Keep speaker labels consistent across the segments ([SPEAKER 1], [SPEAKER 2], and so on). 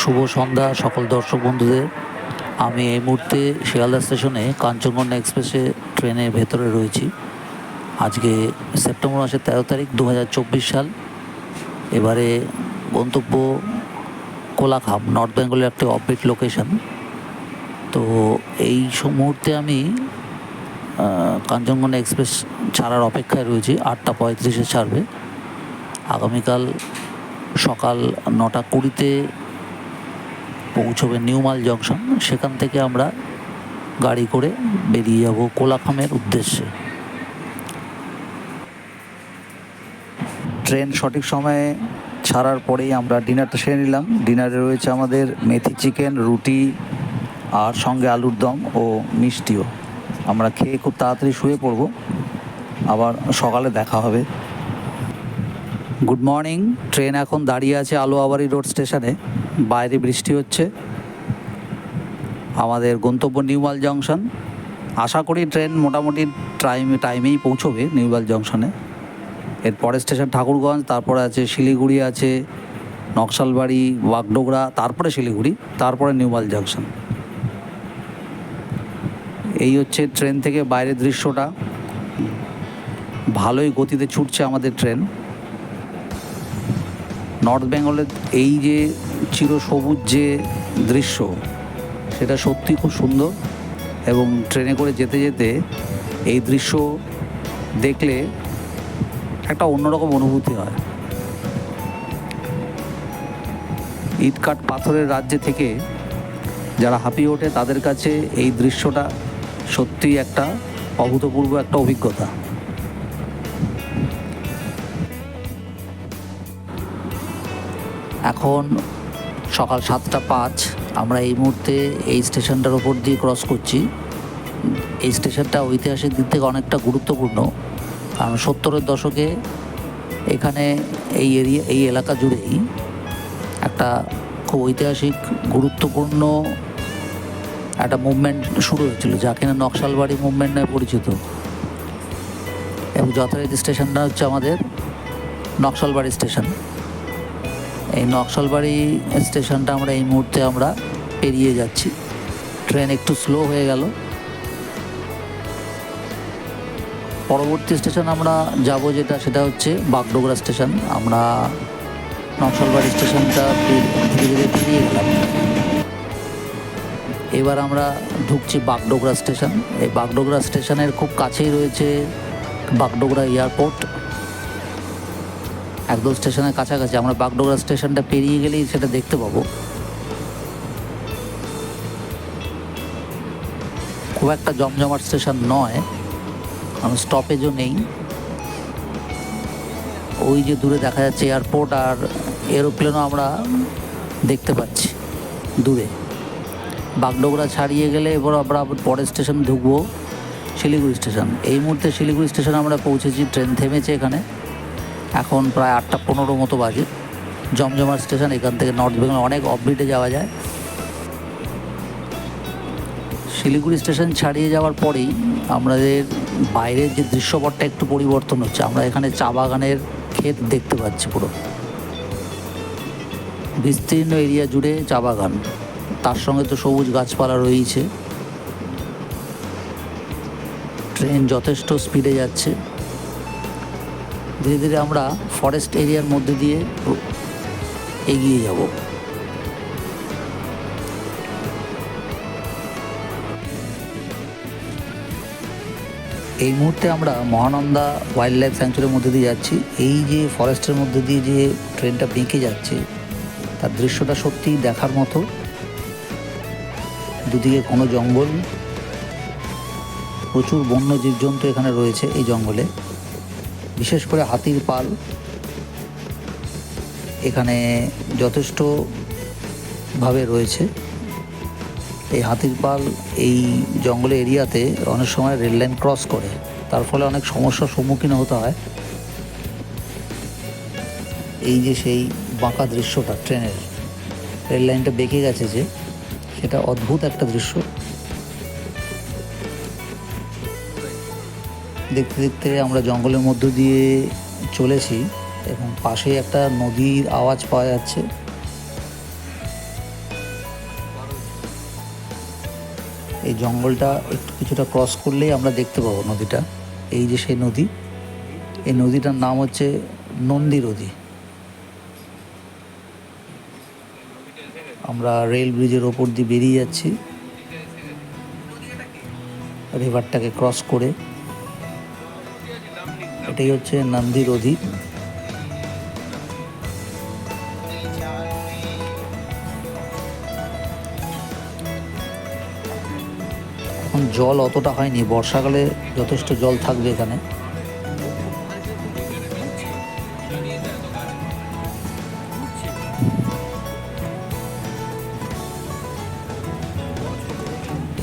[SPEAKER 1] শুভ সন্ধ্যা সকল দর্শক বন্ধুদের। আমি এই মুহূর্তে শিয়ালদা স্টেশনে কাঞ্চনকন্যা এক্সপ্রেসে ট্রেনের ভেতরে রয়েছি। আজকে সেপ্টেম্বর মাসের 13 তারিখ 2024 সাল। এবারে গন্তব্য কোলাখাম, নর্থ বেঙ্গলের একটি অফবিট লোকেশন। তো এই মুহূর্তে আমি কাঞ্চনকন্যা এক্সপ্রেস ছাড়ার অপেক্ষায় রয়েছি। 8টা 35-এ ছাড়বে। আগামীকাল সকাল 9টা 20-তে পৌঁছবে নিউমাল জংশন। সেখান থেকে আমরা গাড়ি করে বেরিয়ে যাব কোলাখামের উদ্দেশ্যে। ট্রেন সঠিক সময়ে ছাড়ার পরেই আমরা ডিনারটা সেরে নিলাম। ডিনারে রয়েছে আমাদের মেথি চিকেন, রুটি আর সঙ্গে আলুর দম ও মিষ্টিও। আমরা খেয়ে খুব তাড়াতাড়ি শুয়ে পড়ব, আবার সকালে দেখা হবে। Good morning. ট্রেন এখন দাঁড়িয়ে আছে আলোয়াবাড়ি রোড স্টেশনে। বাইরে বৃষ্টি হচ্ছে। আমাদের গন্তব্য নিউমাল জংশন। আশা করি ট্রেন মোটামুটি টাইমেই পৌঁছবে নিউমাল জংশনে। এর পরের স্টেশন ঠাকুরগঞ্জ, তারপরে আছে শিলিগুড়ি, আছে নকশালবাড়ি, বাগডোগরা, তারপরে শিলিগুড়ি, তারপরে নিউমাল জংশন। এই হচ্ছে ট্রেন থেকে বাইরের দৃশ্যটা। ভালোই গতিতে ছুটছে আমাদের ট্রেন। নর্থ বেঙ্গলের এই যে চিরসবুজ যে দৃশ্য, সেটা সত্যি খুব সুন্দর। এবং ট্রেনে করে যেতে যেতে এই দৃশ্য দেখলে একটা অন্যরকম অনুভূতি হয়। ইটকাট পাথরের রাজ্যে থেকে যারা হাঁপিয়ে ওঠে তাদের কাছে এই দৃশ্যটা সত্যিই একটা অভূতপূর্ব একটা অভিজ্ঞতা। এখন সকাল 7টা 5। আমরা এই মুহূর্তে এই স্টেশনটার ওপর দিয়ে ক্রস করছি। এই স্টেশনটা ঐতিহাসিক দিক থেকে অনেকটা গুরুত্বপূর্ণ, কারণ 70-এর দশকে এখানে এই এলাকা জুড়েই একটা খুব ঐতিহাসিক গুরুত্বপূর্ণ একটা মুভমেন্ট শুরু হয়েছিল, যা কিনা নকশালবাড়ি মুভমেন্ট নামে পরিচিত। এবং যথারীতি স্টেশনটা হচ্ছে আমাদের নকশালবাড়ি স্টেশন। এই নকশালবাড়ি স্টেশনটা আমরা এই মুহূর্তে পেরিয়ে যাচ্ছি। ট্রেন একটু স্লো হয়ে গেল। পরবর্তী স্টেশন আমরা যাব সেটা হচ্ছে বাগডোগরা স্টেশন। আমরা নকশালবাড়ি স্টেশনটা ধীরে ধীরে পেরিয়ে গেলাম। এবার আমরা ঢুকছি বাগডোগরা স্টেশন। এই বাগডোগরা স্টেশনের খুব কাছেই রয়েছে বাগডোগরা এয়ারপোর্ট। একদম স্টেশনের কাছাকাছি। আমরা বাগডোগরা স্টেশনটা পেরিয়ে গেলেই সেটা দেখতে পাবো। খুব একটা জমজমাট স্টেশন নয়, কারণ স্টপেজও নেই। ওই যে দূরে দেখা যাচ্ছে এয়ারপোর্ট, আর এরোপ্লেনও আমরা দেখতে পাচ্ছি দূরে। বাগডোগরা ছাড়িয়ে গেলে এবার আমরা পরের স্টেশন ঢুকবো শিলিগুড়ি স্টেশন। এই মুহূর্তে শিলিগুড়ি স্টেশনে আমরা পৌঁছেছি। ট্রেন থেমেছে এখানে। এখন প্রায় 8টা 15 মতো বাজে। জমজমাট স্টেশন। এখান থেকে নর্থ বেঙ্গল অনেক অফবিটে যাওয়া যায়। শিলিগুড়ি স্টেশন ছাড়িয়ে যাওয়ার পরেই আমাদের বাইরের যে দৃশ্যপটটা একটু পরিবর্তন হচ্ছে। আমরা এখানে চা বাগানের ক্ষেত দেখতে পাচ্ছি। পুরো বিস্তীর্ণ এরিয়া জুড়ে চা বাগান, তার সঙ্গে তো সবুজ গাছপালা রয়েছে। ট্রেন যথেষ্ট স্পিডে যাচ্ছে। ধীরে ধীরে আমরা ফরেস্ট এরিয়ার মধ্যে দিয়ে এগিয়ে যাব। এই মুহূর্তে আমরা মহানন্দা ওয়াইল্ড লাইফ স্যাংচুরির মধ্যে দিয়ে যাচ্ছি। এই যে ফরেস্টের মধ্যে দিয়ে যে ট্রেনটা বেঁকে যাচ্ছে, তার দৃশ্যটা সত্যিই দেখার মতো। দুদিকে কোনো জঙ্গল, প্রচুর বন্য জীবজন্তু এখানে রয়েছে এই জঙ্গলে। বিশেষ করে হাতির পাল এখানে যথেষ্টভাবে রয়েছে। এই হাতির পাল এই জঙ্গলে এরিয়াতে অনেক সময় রেল লাইন ক্রস করে, তার ফলে অনেক সমস্যার সম্মুখীন হতে হয়। এই যে সেই বাঁকা দৃশ্যটা, ট্রেনের রেল লাইনটা বেঁকে গেছে যে, সেটা অদ্ভুত একটা দৃশ্য। দেখতে দেখতে আমরা জঙ্গলের মধ্য দিয়ে চলেছি এবং পাশে একটা নদীর আওয়াজ পাওয়া যাচ্ছে। এই জঙ্গলটা একটু কিছুটা ক্রস করলেই আমরা দেখতে পাবো নদীটা। এই যে সেই নদী, এই নদীটার নাম হচ্ছে নন্দী নদী। আমরা রেল ব্রিজের ওপর দিয়ে বেরিয়ে যাচ্ছি রিভারটাকে ক্রস করে। এটাই হচ্ছে নন্দী নদী। এখন জল অতটা হয়নি, বর্ষাকালে যথেষ্ট জল থাকবে এখানে।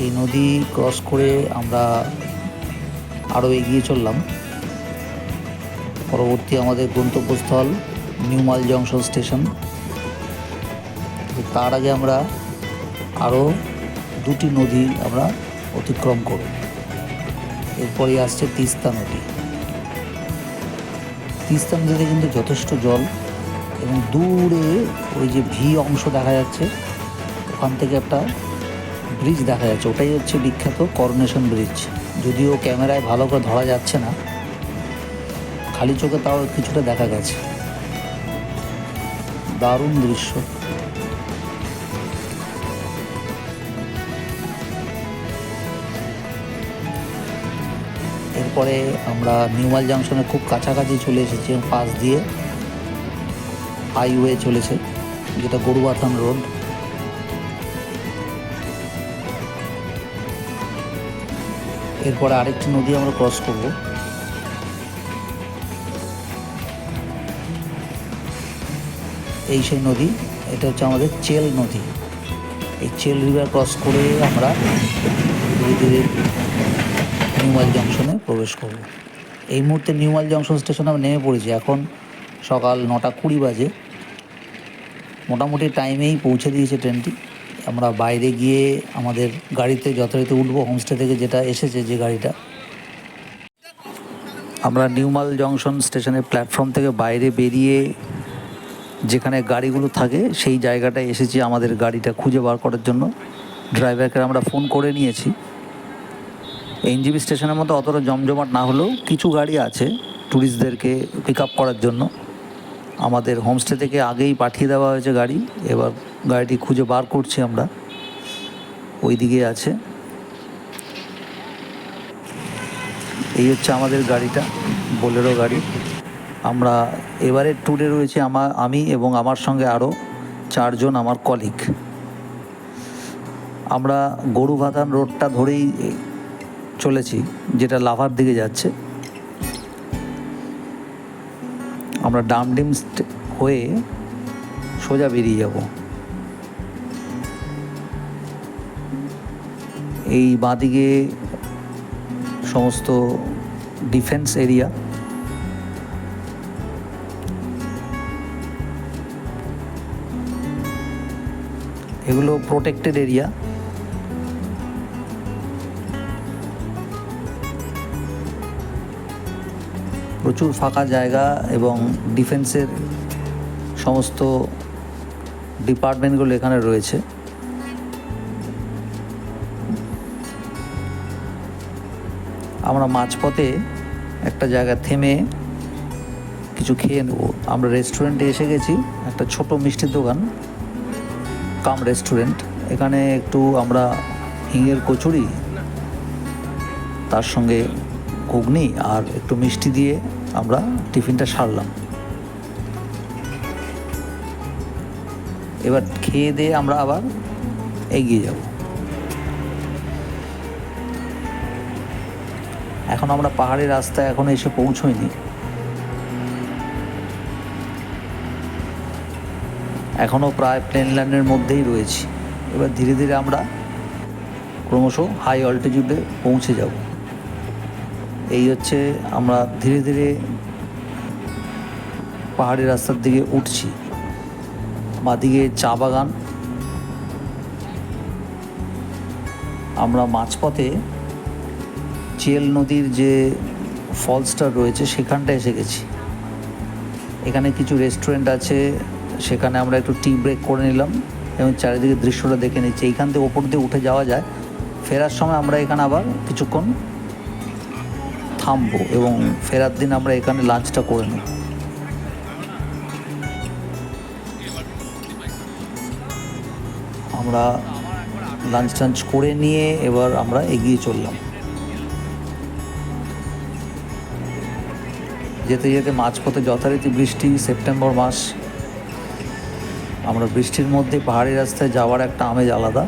[SPEAKER 1] এই নদী ক্রস করে আমরা আরও এগিয়ে চললাম। পরবর্তী আমাদের গন্তব্যস্থল নিউমাল জংশন স্টেশন। তার আগে আমরা আরও দুটি নদী আমরা অতিক্রম করব। এরপরই আসছে তিস্তা নদী। তিস্তা নদীতে কিন্তু যথেষ্ট জল, এবং দূরে ওই যে ভি অংশ দেখা যাচ্ছে, ওখান থেকে একটা ব্রিজ দেখা যাচ্ছে, ওটাই হচ্ছে বিখ্যাত করোনেশন ব্রিজ। যদিও ক্যামেরায় ভালো করে ধরা যাচ্ছে না, খালি চোখে তাও কিছুটা দেখা গেছে। দারুণ দৃশ্য। এরপরে আমরা নিউমাল জাংশনের খুব কাছাকাছি চলে এসেছি, পাশ দিয়ে হাইওয়ে চলেছে, যেটা গরুবাথান রোড। এরপরে আরেকটি নদী আমরা ক্রস করব। এই সেই নদী, এটা হচ্ছে আমাদের চেল নদী। এই চেল রিভার ক্রস করে আমরা ধীরে ধীরে নিউমাল জংশনে প্রবেশ করব। এই মুহূর্তে নিউমাল জংশন স্টেশনে আমরা নেমে পড়েছি। এখন সকাল 9:20 বাজে। মোটামুটি টাইমেই পৌঁছে দিয়েছে ট্রেনটি। আমরা বাইরে গিয়ে আমাদের গাড়িতে যথারীতি উঠবো, হোমস্টে থেকে যেটা এসেছে যে গাড়িটা। আমরা নিউমাল জংশন স্টেশনের প্ল্যাটফর্ম থেকে বাইরে বেরিয়ে যেখানে গাড়িগুলো থাকে সেই জায়গাটায় এসেছি আমাদের গাড়িটা খুঁজে বার করার জন্য। ড্রাইভারকে আমরা ফোন করে নিয়েছি। এনজিবি স্টেশনের মতো অতটা জমজমাট না হলেও কিছু গাড়ি আছে ট্যুরিস্টদেরকে পিক আপ করার জন্য। আমাদের হোমস্টে থেকে আগেই পাঠিয়ে দেওয়া হয়েছে গাড়ি। এবার গাড়িটি খুঁজে বার করছি আমরা। ওই দিকে আছে। এই হচ্ছে আমাদের গাড়িটা, বোলেরো গাড়ি। আমরা এবারের ট্যুরে রয়েছে আমি এবং আমার সঙ্গে আরও 4 জন আমার কলিগ। আমরা গরুবাথান রোডটা ধরেই চলেছি, যেটা লাভার দিকে যাচ্ছে। আমরা ডামডিম হয়ে সোজা বেরিয়ে যাব। এই বাঁদিকে সমস্ত ডিফেন্স এরিয়া। এগুলো প্রোটেক্টেড এরিয়া। প্রচুর ফাঁকা জায়গা এবং ডিফেন্সের সমস্ত ডিপার্টমেন্টগুলো এখানে রয়েছে। আমরা মাঝপথে একটা জায়গা থেমে কিছু খেয়ে নেব। আমরা রেস্টুরেন্টে এসে গেছি, একটা ছোট মিষ্টির দোকান কাম রেস্টুরেন্ট। এখানে একটু আমরা হিঙের কচুরি, তার সঙ্গে ঘুগনি আর একটু মিষ্টি দিয়ে আমরা টিফিনটা সারলাম। এবার খেয়ে দিয়ে আমরা আবার এগিয়ে যাব। এখন আমরা পাহাড়ি রাস্তায় এখনো এসে পৌঁছইনি। এখনও প্রায় প্লেনল্যান্ডের মধ্যেই রয়েছি। এবার ধীরে ধীরে আমরা ক্রমশ হাই অল্টিটিউডে পৌঁছে যাব। এই হচ্ছে আমরা ধীরে ধীরে পাহাড়ি রাস্তার দিকে উঠছি। বাঁদিকে চা বাগান। আমরা মাঝপথে চেল নদীর যে ফলসটা রয়েছে সেখানটা এসে গেছি। এখানে কিছু রেস্টুরেন্ট আছে, সেখানে আমরা একটু টি ব্রেক করে নিলাম এবং চারিদিকে দৃশ্যটা দেখে নিচ্ছি। এইখান থেকে ওপর দিয়ে উঠে যাওয়া যায় ফেরার সময় আমরা এখানে আবার কিছুক্ষণ থামবো এবং ফেরার দিন আমরা এখানে লাঞ্চটা করে নেব। আমরা লাঞ্চ টাঞ্চ করে নিয়ে এবার আমরা এগিয়ে চললাম। যেতে যেতে মাঝপথে যথারীতি বৃষ্টি, সেপ্টেম্বর মাস, আমরা বৃষ্টির মধ্যে পাহাড়ি রাস্তায় যাওয়ার একটা আমেজ আলাদা।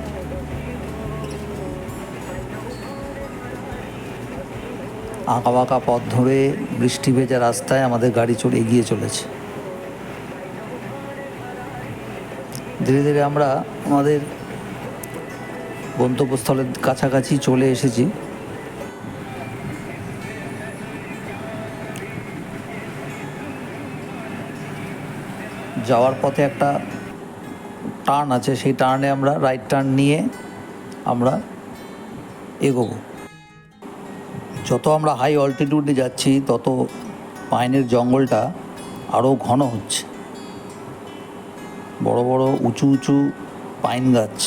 [SPEAKER 1] আঁকা বাঁকা পথ ধরে বৃষ্টি ভেজা রাস্তায় আমাদের গাড়ি চলে এগিয়ে চলেছে। ধীরে ধীরে আমরা আমাদের গন্তব্যস্থলের কাছাকাছি চলে এসেছি। যাওয়ার পথে একটা টার্ন আছে, সেই টার্নে আমরা রাইট টার্ন নিয়ে আমরা এগোবো। যত আমরা হাই অল্টিটিউডে যাচ্ছি তত পাইনের জঙ্গলটা আরও ঘন হচ্ছে। বড় বড় উঁচু উঁচু পাইন গাছ।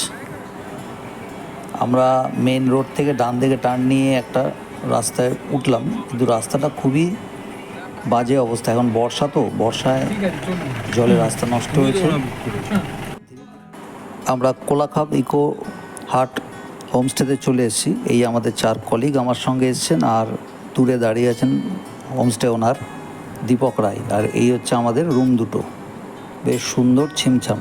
[SPEAKER 1] আমরা মেন রোড থেকে ডান দিকে টার্ন নিয়ে একটা রাস্তায় উঠলাম, কিন্তু রাস্তাটা খুবই বাজে অবস্থা। এখন বর্ষা, তো বর্ষায় জলে রাস্তা নষ্ট হয়েছে। আমরা কোলাখাব ইকো হাট হোমস্টেতে চলে এসেছি। এই আমাদের 4 কলিগ আমার সঙ্গে এসেছেন, আর দূরে দাঁড়িয়ে আছেন হোমস্টে ওনার দীপক রায়। আর এই হচ্ছে আমাদের রুম দুটো, বেশ সুন্দর ছিমছাম।